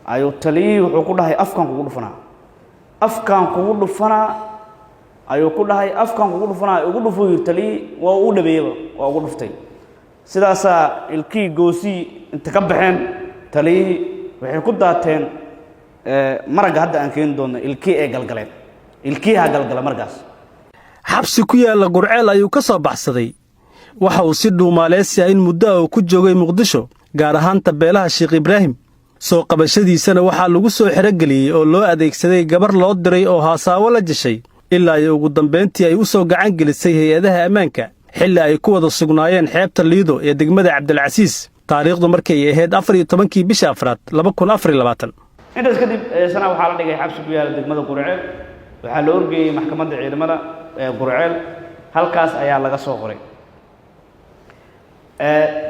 ayuu taliyay wuxuu ku dhahay afkan kugu dhufanaa ayuu ku dhahay afkan kugu dhufanaa ugu dhufo taliyay waa uu dhabeeyay waa ugu dhuftay sidaas ilkii goosi inta ka baxeen taliyay waxay ku daateen maraga hadda aan keen doono ilkii ee galgaleen ilkii ha galgala markaas xabsi ku yaala Gurceel ayuu ka soo baxsaday waxa uu si dhuumaaleysiya in muddo uu ku joogay Muqdisho gaar ahaan tabeelaha Sheekh Ibraahim soo qabashadiisana waxa lagu soo xirageliyay oo loo adeegsaday gabar loo diray oo haasawo la jashay ilaa ay ugu dambeyntii ay u soo gacan gelisay hay'adaha ammaanka xilli ay ku wada sugnaayeen xeebta Liido ee degmada Cabdilcasiis taariikhdu markay ahayd 14 bisha Afraad 2024 intaas kadib sana waxa la dhigay xabsi ku yaala degmada Gurceel waxa la orgeyay maxkamadda ciidamada Gurceel halkaas ayaa laga soo qoray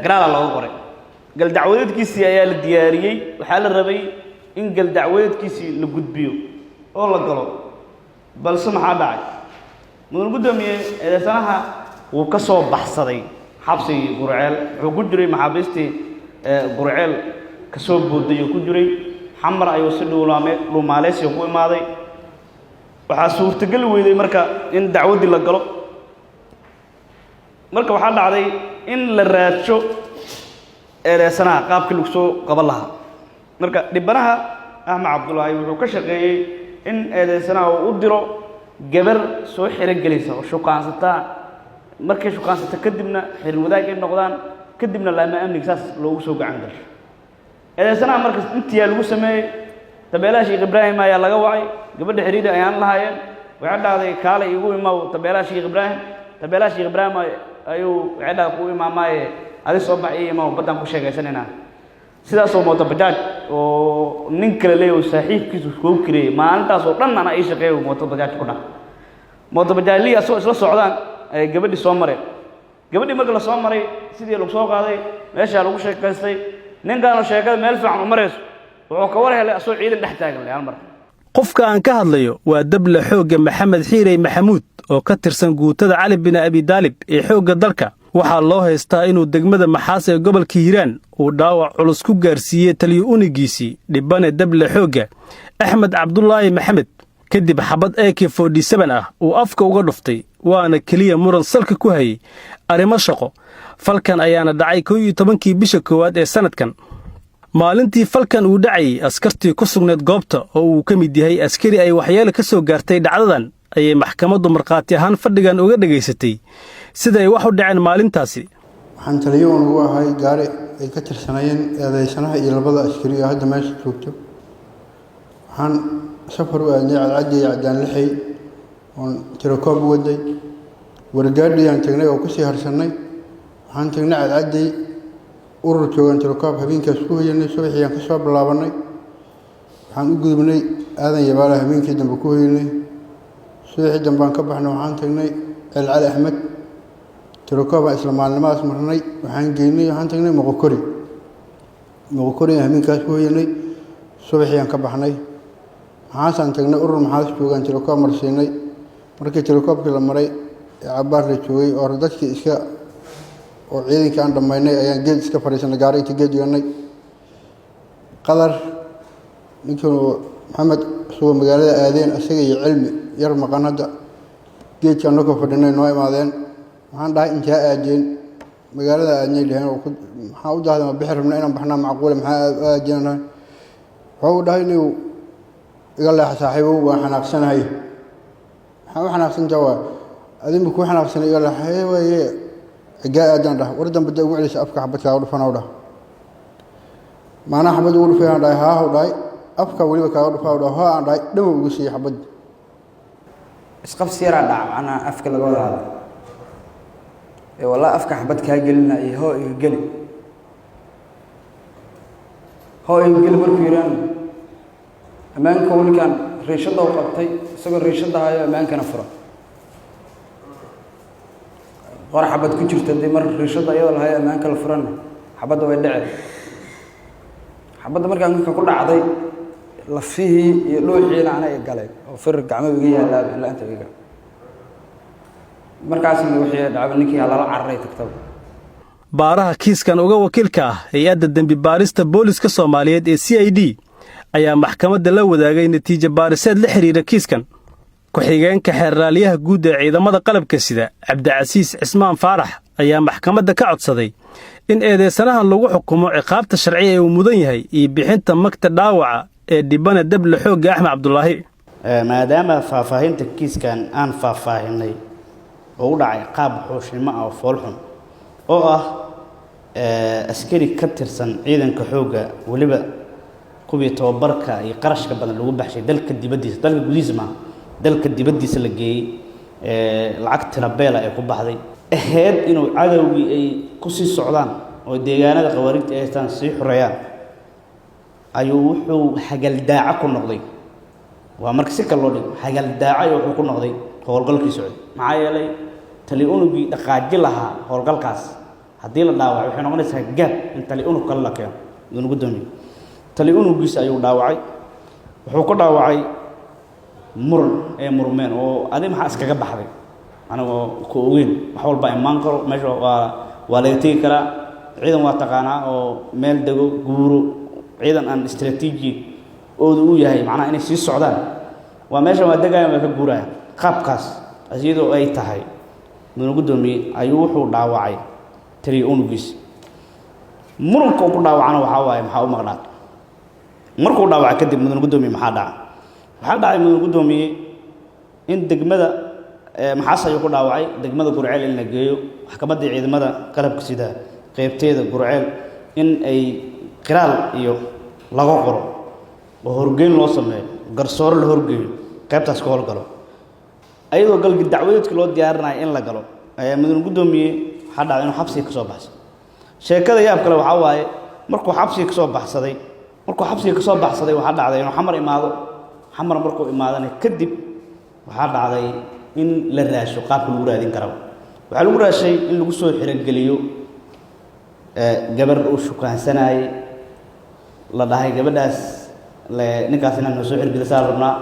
garaala lagu qoray gal dacwadeedkiisii ayaa la diyaariyay waxa la rabay in gal dacwadeedkiisii la gudbiyo oo la galo balse maxaa dhacay mudan gudoomiye eedeysanaha uu ka soo baxsaday xabsigii Gurceel wuxuu ku jiray maxaabiistii Gurceel ka soo booday ku jiray xamar ayuu si dhuumaaleysi ku imaaday waxa suurtagal weeyday marka in dacwadii la galo marka waxa dhacday in la raadsho eedeysanaha qaabkii lagu soo qaban lahaa marka dhibanaha Axmed Cabdullaahi wuxuu ka shaqeeyay in eedeysanaha uu u diro gabar soo xiragelaysa oo shaqaansata markay shaqaansata kadibna xiriir wadaag ay noqdaan kadibna laama amniga saas loogu soo gacan gasho eedeysanaha marka intii lagu sameeyay tabeelaha Sheekh Ibraahim ayaa laga wacay gabadha xiriir ayaan lahaayeen waxa dhacday kaale igu imaw tabeelaha Sheekh Ibraahim ayuu wada ku imaamay adi soo baxay imaw badan ku sheegaysanina sidaas oo mooto bajaaj oo nin kale leeyahay saaxiibkiisu soo kireey maalintaas oo dhan ana ay shaqeeyo mooto bajaaj ku dhax mooto bajaajliya soo isla socdaan ay gabadhi soo maray gabadhi marka la soo maray sidii lagu soo qaaday meesha lagu sheekaystay ninkaan sheekada meel fiican u marayso wuxuu ka war helay asoo ciidan dhex taagan hal mar qofka aan ka hadlayo waa dable xooga Maxamed Xiirey Maxamuud oo ka tirsan guutada Cali bin Abi Talib ee xooga dalka waxa loo haystaa inuu degmada Maxaas ee gobolka Hiiraan uu dhaawac culus ku gaarsiiyay taliye unigiisii dhibane dable xooga Axmed Cabdullaahi Maxamed kadib xabad AK47 ah uu afka uga dhuftay waana kaliya muran salka ku hayay arimo shaqo falkan ayaana dhacay 11 bisha koowaad ee sanadkan maalintii falkan uu dhacay askartii ku sugneed goobta oo uu ka mid yahay askari ay waxyeelo ka soo gaartay dhacdadan ayay maxkamaddu marqaati ahaan fadhigan uga dhageysatay sida ay wax u dhaceen maalintaasi waxaan taliyoon ugu ahay gaari ay ka tirsanayeen eedeysanaha iyo labada askari oo hadda meesha joogto waxaan safar u aaday cadaan lixay oo tirakoob waday wargaadhiyaan tagnay oo ku sii harsanay waxaan tagnay cadday urur joogan tirakoob habeenkaas ku hoyanay subaxiyaan ka soo bilaabanay waxaan u gudubnay aadan yabaala habeenkii dambe ku hoyanay subaxii dambe aan ka baxnay waxaan tagnay Cali Axmed tirakoob isla maalmahaas marnay waxaan tagnay Moqokori habeenkaas ku hoyanay subaxiyaan ka baxnay waxaan tagnay urur maxaas joogan tirakoob marsiinay markii tirakoobkii la maray cabaar la joogay oo dadkii iska oo ciidanka aan dhamaynay ayaan geed iska fariisanay gaari inta geed dhiganay qadar ninkii Maxamed soo magaalada aadeen asaga iyo cilmi yar maqan hadda geedka anagoo fadhinay noo imaadeen waxaan dhahay inta aadeen magaalada aadnay leeyahay oo waxa u daahday ma bixir rabnaa inaan baxnaa macquul maxaa aadeenaa wuxuu dhahay inuu iga leeyahay saaxiibo waan xanaaqsanahay waxa xanaaqsan jawaa adin ku xanaaqsan iga leeyahay waaye جاء ده وردم بدأ يقول لي أفكار حبتك أقول فناوده ما أنا حبت أقول فيها ده ها هو ده أفكار ولي بكاود فاوده ها ده دم يقول شيء حبت إسقف سيرة دعم أنا أفكار الجوال هذا والله أفكار حبتك هاجلنا هو يجلي هو يجلي بركيران أمان كون كان ريشة ده وقتي سجل ريشة ده هاي أمان كان فرا قار حبت كتير تدي مر رشدة أيضا هاي أمان كلا فرنا حبت ويدعي حبت مر كان كل عضي لفيه يلوح يلا أنا يقالي أو فرق عم بيجي لا أنت بيجي مركز اللوحية دعوني كي على العرّي تكتب baaraha kiiskan uga wakiilka ah hay'adda dambi baarista booliska Soomaaliyeed ee CID ayaa maxkamadda la wadaagay natiijo baariseed la xidhiira kiiskan. ku-xigeenka xeerraaliyaha guud ee ciidamada qalabka sida Cabdicasiis Cismaan Faarax ayaa maxkamadda ka codsaday in eedeysanahan lagu xukumo ciqaabta sharci ee uu mudan yahay iyo bixinta magta dhaawaca ee dhibana dable xoogga Axmed Cabdulaahi. maadaama faahfaahinta kiiskan aan faahfaahinay oo u dhacay qaab xushnimo ah oo foolxun oo ah askari ka tirsan ciidanka xoogga waliba kuwii tababarka iyo qarashka badan lagu baxshay dalka dibadiisa dalka gudihiisa ma dalka dibadiisa la geeyay lacag tirabeela ay ku baxday aheed inuu cadawgii ay ku sii socdaan oo deegaanada qawaariinta ay haystaan sii xoreeyaan ayuu wuxuu hagaldaaca ku noqday waa marka si kale loo dhigo hagaldaaca wuxuu ku noqday howlgalkii socday maxaa yeelay tali unugii dhaqaaji lahaa howlgalkaas haddii la dhaawaco waxay noqonaysaa gaab in tali unug kale la keeno idin gudoomiye tali unugiisa ayuu dhaawacay wuxuu ku dhaawacay muran ee murmeen oo adi maxaa iskaga baxday anagoo ku ogeyn wax walba imaan karo meesha waa laga tegi karaa ciidan waa taqaanaa oo meel dego guuro ciidan aan istaraatiiji oodu u yahay macnaha inay sii socdaan waa meesha waa degayaan waa ka guurayaan qaabkaas iyadoo ay tahay mudane gudoomiye ayuu wuxuu dhaawacay tali unugiisa muranka uu ku dhaawacana waxaa waaye maxaa u maqnaa markuu dhaawacay kadib mudane gudoomiye maxaa dhacay mudane gudoomiye in degmada maxaas ayuu ku dhaawacay degmada Gurceel in la geeyo maxkamadda ciidamada qalabka sida qaybteeda Gurceel in ay qiraal iyo lagu qoro oo horgeyn loo sameeyo garsoor la horgeeyo qaybtaas ka howlgalo ayadoo galgi dacwadeedka loo diyaarinayo in la galo ayaa mudane gudoomiye waxaa dhacday inuu xabsiga ka soo baxsado sheekada yaab kale waxaa waaye markuu xabsiga ka soo baxsaday waxaa dhacday inuu xamar imaado xamar markuu imaadana kadib waxaa dhacday in la raasho qaabka lagu raadin karo waxaa lagu raashay in lagu soo xirogeliyo gabar uu shukaansanayay la dhahay gabadhaas ninkaas inaan noo soo xirgelisaa rabnaa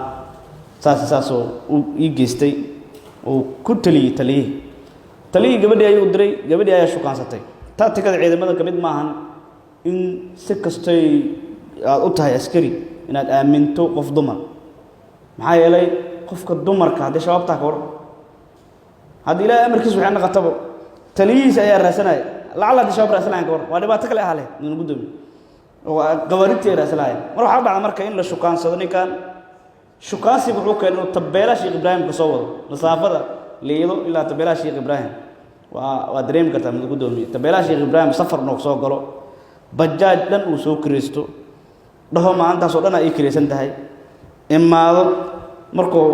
saasoo uu ii geystay uu ku taliyey gabadhii ayuu diray gabadhii ayaa shukaansatay taatikada ciidamada ka mid maahan in si kastay aad u tahay askari inaad aaminto qof dumar maxaa yeelay qofka dumarka haddii shabaabtaa ka waran haddii ilaahay amarkiisa waxay naqatabo taliyihiisa ayaa raasanaya lacala haddii shabaab raasanayan ka waran waa dhibaato kale ahale mudane gudoomiye oo qawaariintii ay raasanayaan mar waxaa dhacda marka in la shukaansado ninkan shukaansiga wuxuu keenay inuu tabeelaha Sheekh Ibraahim ka soo wado masaafada leedo ilaa tabeelaha Sheekh Ibraahim waa dareemi kartaa mudane gudoomiye tabeelaha Sheekh Ibraahim safar noo soo galo bajaaj dhan uu soo kireysto dhaho maantaas oo dhan ay kireysan tahay imaado markuu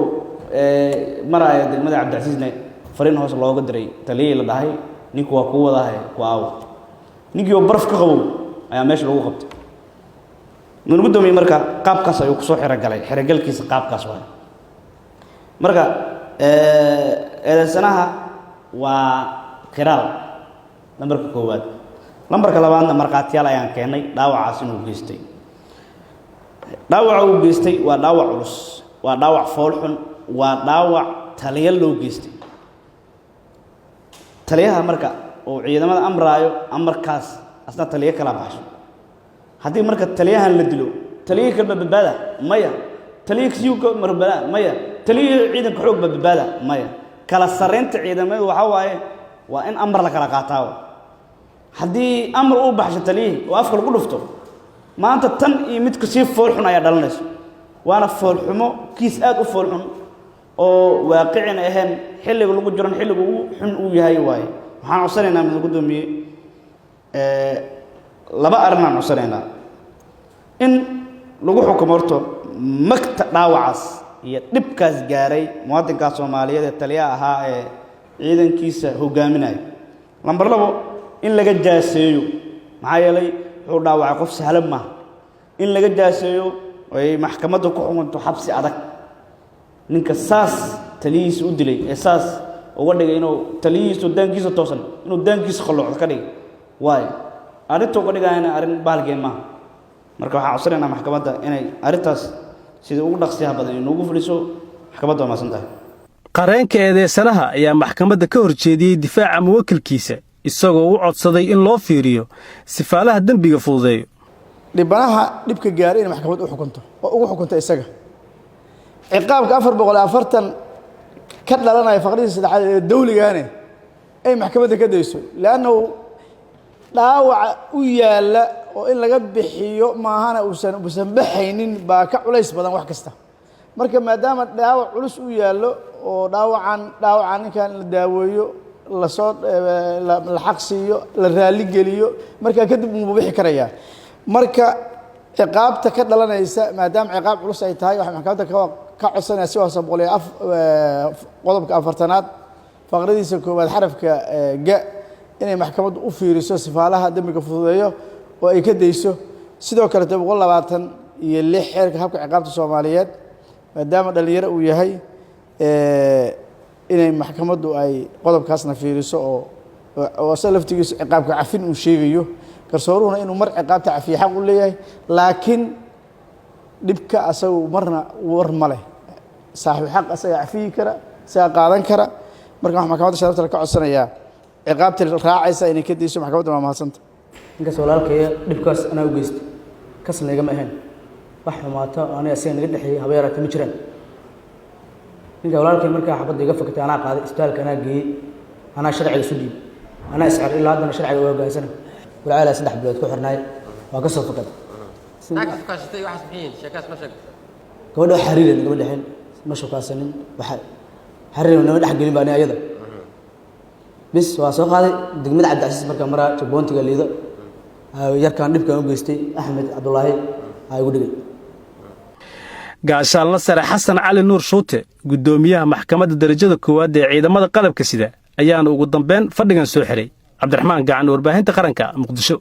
maraya degmada Cabdicasiisna fariin hoos looga diray taliyay la dhahay ninku waa ku wadahay ku aaw ninkii oo baraf ka qabow ayaa meesha lagu qabtay mudane gudoomiye marka qaabkaas ayuu ku soo xiragalkiisa qaabkaas waa marka eedeysanaha waa qiraal lambarka koowaad lambarka labaadna marqaatiyaal ayaan keenay dhaawacaas inuu geystay dhaawaca uu geystay waa dhaawac culus waa dhaawac foolxun waa dhaawac taliya loo geystay taliyaha marka oo ciidamada amraayo amarkaas asna taliya kala baxsho haddii marka taliyahan la dilo taliya kalba badbaada maya taliya kasiiga marbada maya taliya ciidanka xoog badbaada maya kala sareynta ciidamada waxa waaye waa in amar la kala qaataa haddii amar uu baxsho taliya oo afka lagu dhufto maanta tan iyo mid ka sii foolxun ayaa dhalanayso waana foolxumo kiis aad u foolxun oo waaqicina ahayn xilliga lagu jiran xilliga uu xun uu yahay waaye waxaan codsanaynaa mudane gudoomiye laba arrin aan codsanaynaa in lagu xukumo horto magta dhaawacaas iyo dhibkaas gaaray muwaadinkaas Soomaaliyeed ee taliyaha ahaa ee ciidankiisa hogaaminaya lambar labo in laga jaaseeyo maxaa yeelay wuxuu dhaawacay qof sahlan ma in laga jaaseeyo ay maxkamaddu ku xukunto xabsi adag ninka saas taliyihiisa u dilay ee saas uga dhigay inuu taliyihiisa daankiisa toosan inuu daankiisa qalloocdo ka dhigay waayo arrinta uga dhigayna arrin baalgeen ma marka waxaan codsanaynaa maxkamadda inay arrintaas sida ugu dhaqsiyaha badan inoogu fuliso maxkamadda waa maasan tahay qareenka eedeysanaha ayaa maxkamadda ka horjeediyey difaaca muwakilkiisa isagoo u codsaday in loo fiiriyo sifaalaha dembiga fududeeyo dhibanaha dhibka gaaray in maxkamad u xukunto oo ugu xukunto isaga ciqaabka 440 ka dhalanaya faqriga saddexaad ee dawligaane ay maxkamadda ka dayso laana dhaawac u yaala oo in laga bixiyo maahana uusan baxaynin baa ka culays badan wax kasta marka maadaama dhaawac culus u yaalo oo dhaawacan ninkan la daaweeyo la soo la xaqsiyo la raali geliyo marka kadib uu bixi karaya marka ciqaabta ka dhalanaysa maadaama ciqaab culus ay tahay waxa maxkamadda ka codsanaysa si waasa qodobka 4aad faqradiisa koowaad xarafka ga inay maxkamaddu u fiiriso sifaalaha dambiga fududeeyo oo ay ka dayso sidoo kale 226 xeerka habka ciqaabta Soomaaliyeed maadaama dhalinyaro uu yahay inay maxkamaddu ay qodobkaasna fiiriso oo salaftigiisa ciqaabka cafin uu sheegayo garsooruhuna inuu mar ciqaabta cafiye xaq u leeyahay laakiin dhibka asagu marna war ma leh saaxiib xaq asaga cafiyi kara saga qaadan kara marka waxa maxkamadda sharafta ka codsanayaa ciqaabta raacaysa inay ka dayso maxkamadda ma mahadsanta ninkaas walaalkay dhibkaas ana u geystay kasna igama ahayn wax xumaato aniga asaga naga dhaxeeyay habeeraata ma jiraan ninka walaalkay markaa xabadda iga fakatay anaa qaaday isbitaalka anaa geeyey anaa sharciga isu dhiibay anaa iscar ilaa haddana sharciga waa hogaansana walaalaa 3 bilood ku xirnaay waa ka soo fakaday gabadha xariir nagama dhaxeen ma shukaasanin waxa xariir nagama dhex gelin baa ayada bis waa soo qaaday degmada Cabdicasiis markaa maraa jabboontiga liido yarkaan dhibkan u geystay Axmed Cabdullaahi ay ugu dhigay gaashaan la sare Xasan Cali Nuur Shuute gudoomiyaha maxkamadda darajada koowaad ee ciidamada qalabka sida ayaana ugu dambeyn fadhigan soo xiray Cabdiraxmaan Gacan warbaahinta qaranka Muqdisho.